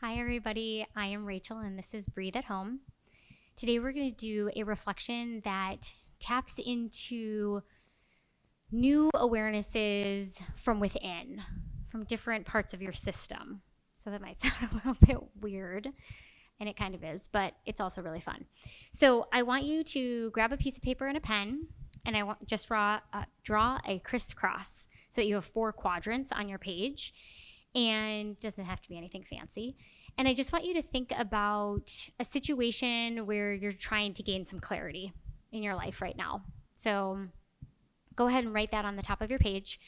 Hi, everybody. I am Rachel, and this is Breathe at Home. Today, we're going to do a reflection that taps into new awarenesses from within, from different parts of your system. So, that might sound a little bit weird, and it kind of is, but it's also really fun. So, I want you to grab a piece of paper and a pen, and I want just draw a crisscross so that you have 4 quadrants on your page. And doesn't have to be anything fancy. And I just want you to think about a situation where you're trying to gain some clarity in your life right now. So go ahead and write that on the top of your page.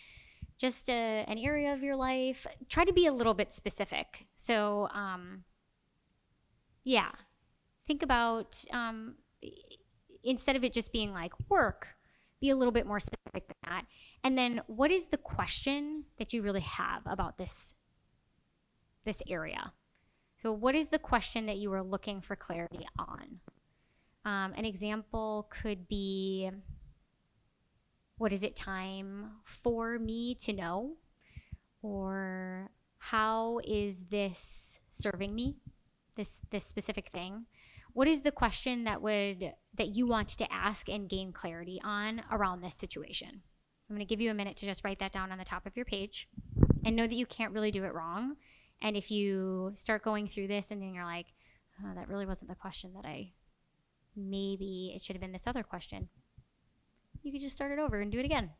Just an area of your life. Try to be a little bit specific. So, think about instead of it just being like work, be a little bit more specific than that. And then what is the question that you really have about this area? So what is the question that you are looking for clarity on? An example could be, what is it time for me to know? Or how is this serving me? This specific thing. What is the question that you want to ask and gain clarity on around this situation? I'm going to give you a minute to just write that down on the top of your page and know that you can't really do it wrong. And if you start going through this and then you're like, oh, that really wasn't the question maybe it should have been this other question, you could just start it over and do it again.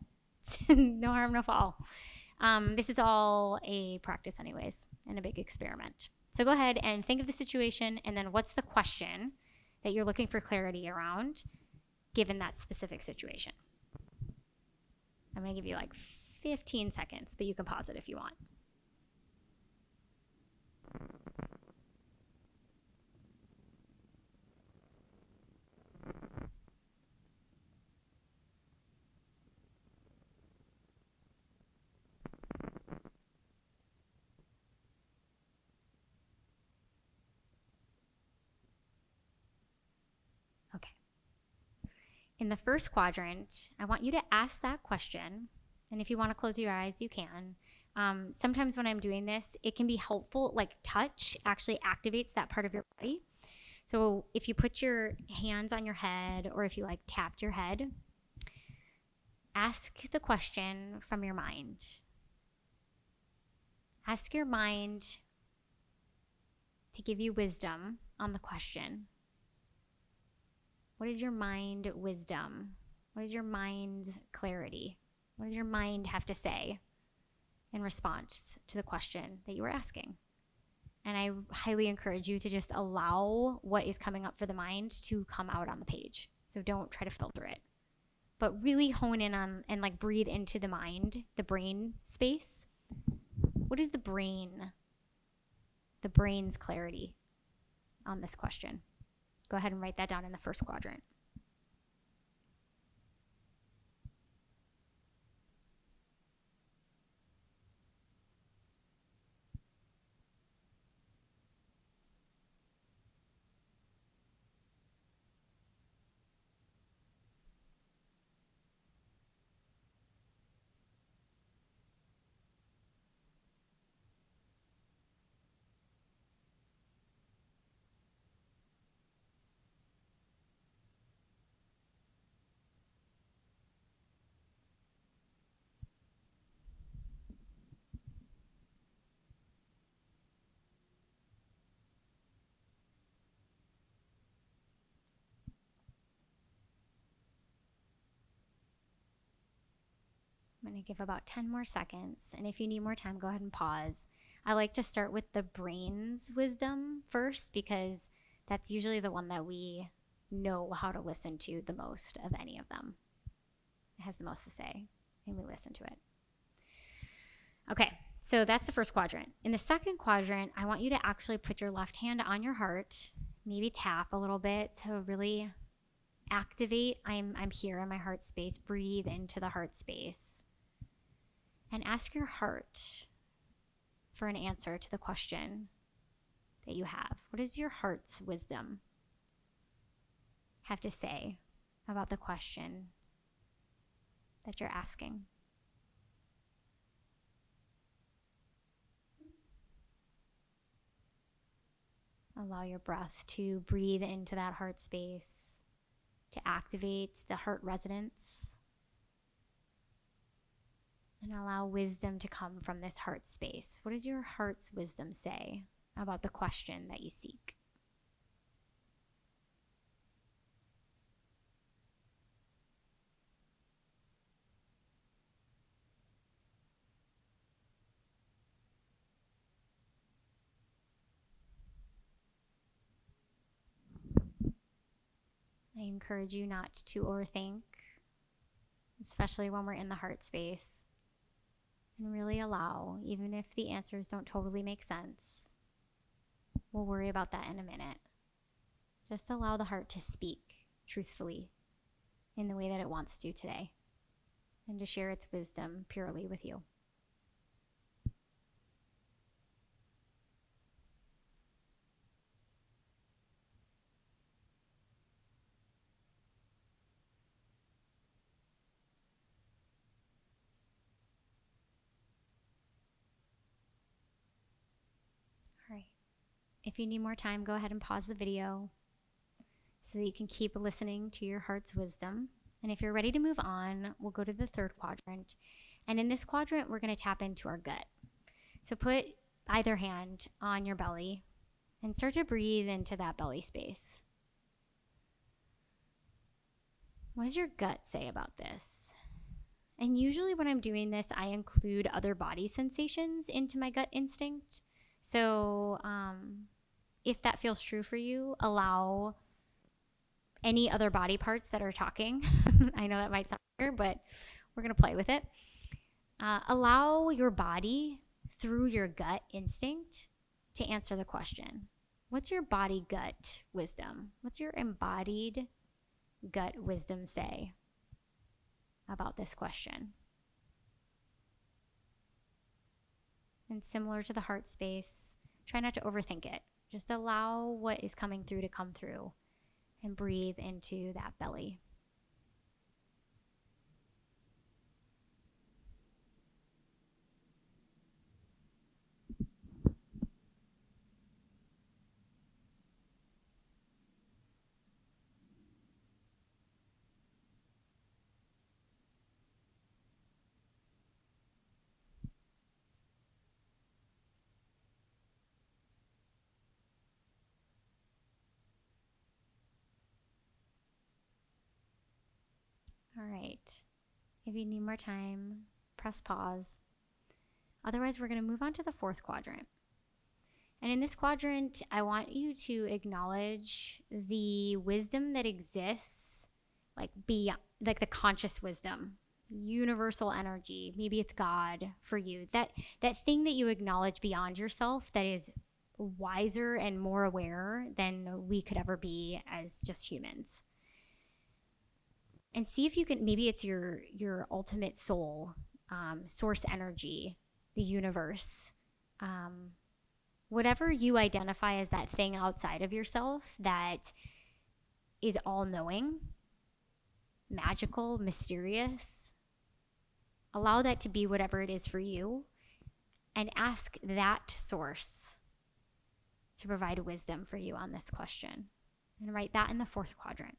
No harm, no foul. This is all a practice anyways and a big experiment. So go ahead and think of the situation, and then what's the question that you're looking for clarity around given that specific situation. I'm going to give you like 15 seconds, but you can pause it if you want. Okay. In the first quadrant, I want you to ask that question. And if you want to close your eyes, you can. Sometimes when I'm doing this, it can be helpful, like touch actually activates that part of your body. So if you put your hands on your head or if you like tapped your head, ask the question from your mind. Ask your mind to give you wisdom on the question. What is your mind wisdom? What is your mind's clarity? What does your mind have to say in response to the question that you were asking? And I highly encourage you to just allow what is coming up for the mind to come out on the page. So don't try to filter it, but really hone in on and like breathe into the mind, the brain space. What is the brain's clarity on this question? Go ahead and write that down in the first quadrant. I'm going to give about 10 more seconds. And if you need more time, go ahead and pause. I like to start with the brain's wisdom first because that's usually the one that we know how to listen to the most of any of them. It has the most to say, and we listen to it. Okay, so that's the first quadrant. In the second quadrant, I want you to actually put your left hand on your heart, maybe tap a little bit to really activate. I'm here in my heart space. Breathe into the heart space. And ask your heart for an answer to the question that you have. What does your heart's wisdom have to say about the question that you're asking? Allow your breath to breathe into that heart space, to activate the heart resonance, and allow wisdom to come from this heart space. What does your heart's wisdom say about the question that you seek? I encourage you not to overthink, especially when we're in the heart space, and really allow, even if the answers don't totally make sense, we'll worry about that in a minute. Just allow the heart to speak truthfully in the way that it wants to today, and to share its wisdom purely with you. All right. If you need more time, go ahead and pause the video so that you can keep listening to your heart's wisdom. And if you're ready to move on, we'll go to the third quadrant. And in this quadrant, we're going to tap into our gut. So put either hand on your belly and start to breathe into that belly space. What does your gut say about this? And usually when I'm doing this, I include other body sensations into my gut instinct. So if that feels true for you, allow any other body parts that are talking. I know that might sound weird, but we're going to play with it. Allow your body through your gut instinct to answer the question. What's your body gut wisdom? What's your embodied gut wisdom say about this question? And similar to the heart space, try not to overthink it. Just allow what is coming through to come through and breathe into that belly. All right. If you need more time, press pause. Otherwise, we're going to move on to the fourth quadrant. And in this quadrant, I want you to acknowledge the wisdom that exists, like the conscious wisdom, universal energy. Maybe it's God for you. That thing that you acknowledge beyond yourself that is wiser and more aware than we could ever be as just humans. And see if you can, maybe it's your ultimate soul, source energy, the universe, whatever you identify as that thing outside of yourself that is all-knowing, magical, mysterious. Allow that to be whatever it is for you, and ask that source to provide wisdom for you on this question. And write that in the fourth quadrant.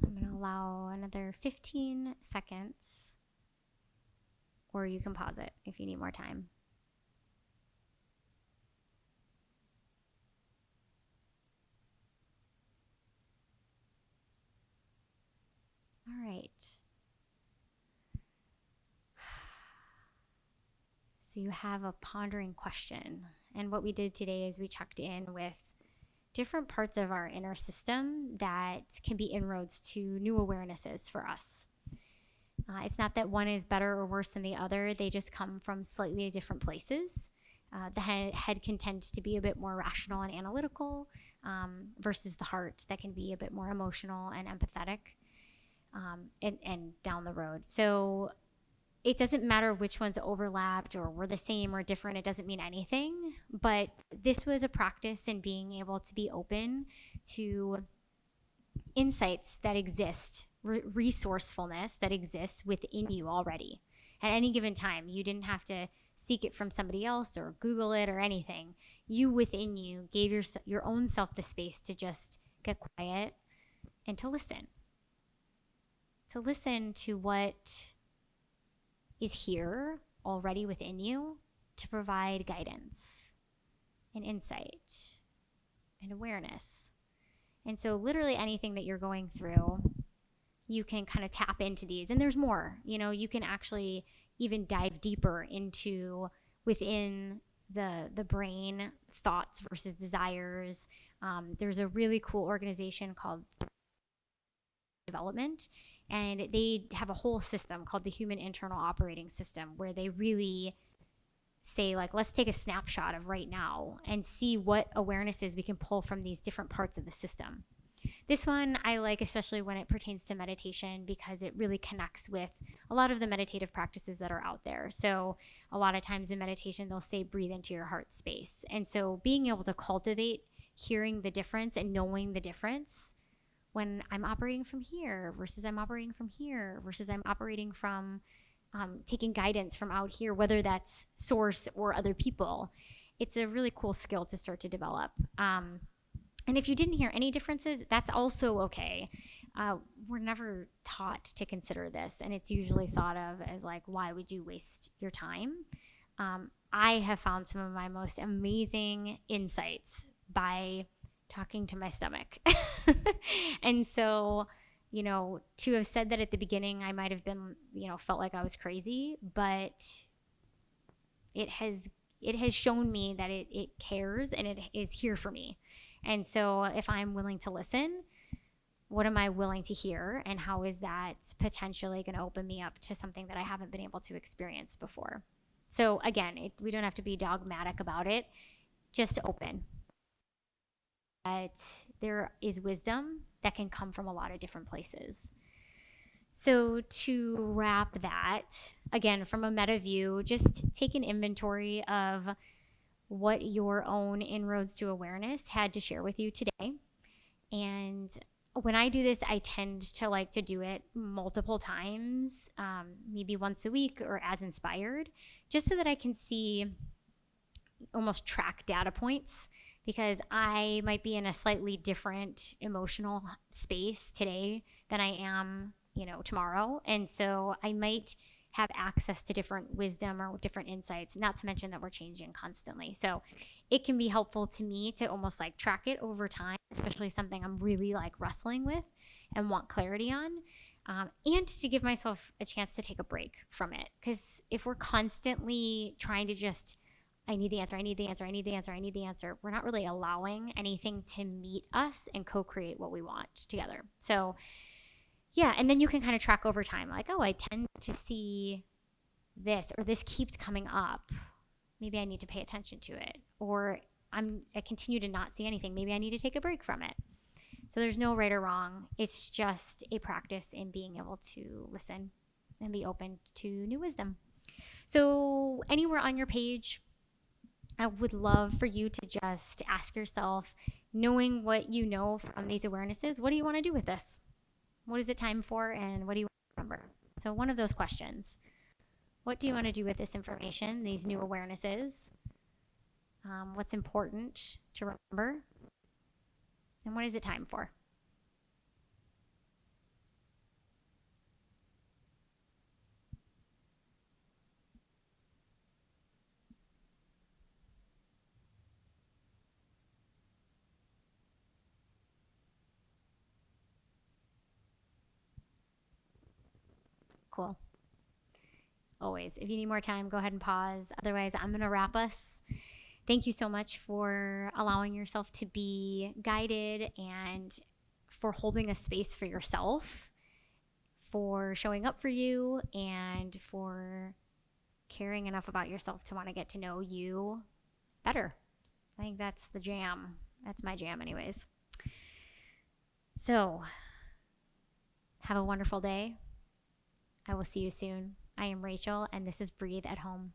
I'm going to allow another 15 seconds, or you can pause it if you need more time. All right. So you have a pondering question. And what we did today is we checked in with different parts of our inner system that can be inroads to new awarenesses for us. It's not that one is better or worse than the other, they just come from slightly different places. The head can tend to be a bit more rational and analytical, versus the heart that can be a bit more emotional and empathetic, and down the road. So it doesn't matter which ones overlapped or were the same or different. It doesn't mean anything. But this was a practice in being able to be open to insights that exist, resourcefulness that exists within you already. At any given time, you didn't have to seek it from somebody else or Google it or anything. You within you gave your own self the space to just get quiet and to listen. To listen to what is here already within you to provide guidance and insight and awareness. And so literally anything that you're going through, you can kind of tap into these. And there's more. You can actually even dive deeper into within the brain, thoughts versus desires. There's a really cool organization called Development, and they have a whole system called the Human Internal Operating System, where they really say, like, let's take a snapshot of right now and see what awarenesses we can pull from these different parts of the system. This one I like, especially when it pertains to meditation, because it really connects with a lot of the meditative practices that are out there. So a lot of times in meditation, they'll say, breathe into your heart space. And so being able to cultivate hearing the difference and knowing the difference when I'm operating from here versus I'm operating from here versus I'm operating from taking guidance from out here, whether that's source or other people. It's a really cool skill to start to develop. And if you didn't hear any differences, that's also okay. We're never taught to consider this, and it's usually thought of as like, why would you waste your time? I have found some of my most amazing insights by talking to my stomach. And so, to have said that at the beginning, I might have been, felt like I was crazy, but it has shown me that it cares and it is here for me. And so if I'm willing to listen, what am I willing to hear? And how is that potentially going to open me up to something that I haven't been able to experience before? So again, we don't have to be dogmatic about it, just open. That there is wisdom that can come from a lot of different places. So to wrap that, again, from a meta view, just take an inventory of what your own inroads to awareness had to share with you today. And when I do this, I tend to like to do it multiple times, maybe once a week or as inspired, just so that I can see, almost track data points, because I might be in a slightly different emotional space today than I am, tomorrow. And so I might have access to different wisdom or different insights, not to mention that we're changing constantly. So it can be helpful to me to almost like track it over time, especially something I'm really like wrestling with and want clarity on. And to give myself a chance to take a break from it. Because if we're constantly trying to just, I need the answer, I need the answer, I need the answer, I need the answer, we're not really allowing anything to meet us and co-create what we want together. So yeah, and then you can kind of track over time, like, oh, I tend to see this, or this keeps coming up. Maybe I need to pay attention to it. Or I continue to not see anything. Maybe I need to take a break from it. So there's no right or wrong. It's just a practice in being able to listen and be open to new wisdom. So anywhere on your page, I would love for you to just ask yourself, knowing what you know from these awarenesses, what do you want to do with this? What is it time for, and what do you want to remember? So one of those questions. What do you want to do with this information, these new awarenesses? What's important to remember? And what is it time for? Cool. Always. If you need more time, go ahead and pause. Otherwise, I'm going to wrap us. Thank you so much for allowing yourself to be guided and for holding a space for yourself, for showing up for you, and for caring enough about yourself to want to get to know you better. I think that's the jam. That's my jam, anyways. So, have a wonderful day. I will see you soon. I am Rachel, and this is Breathe at Home.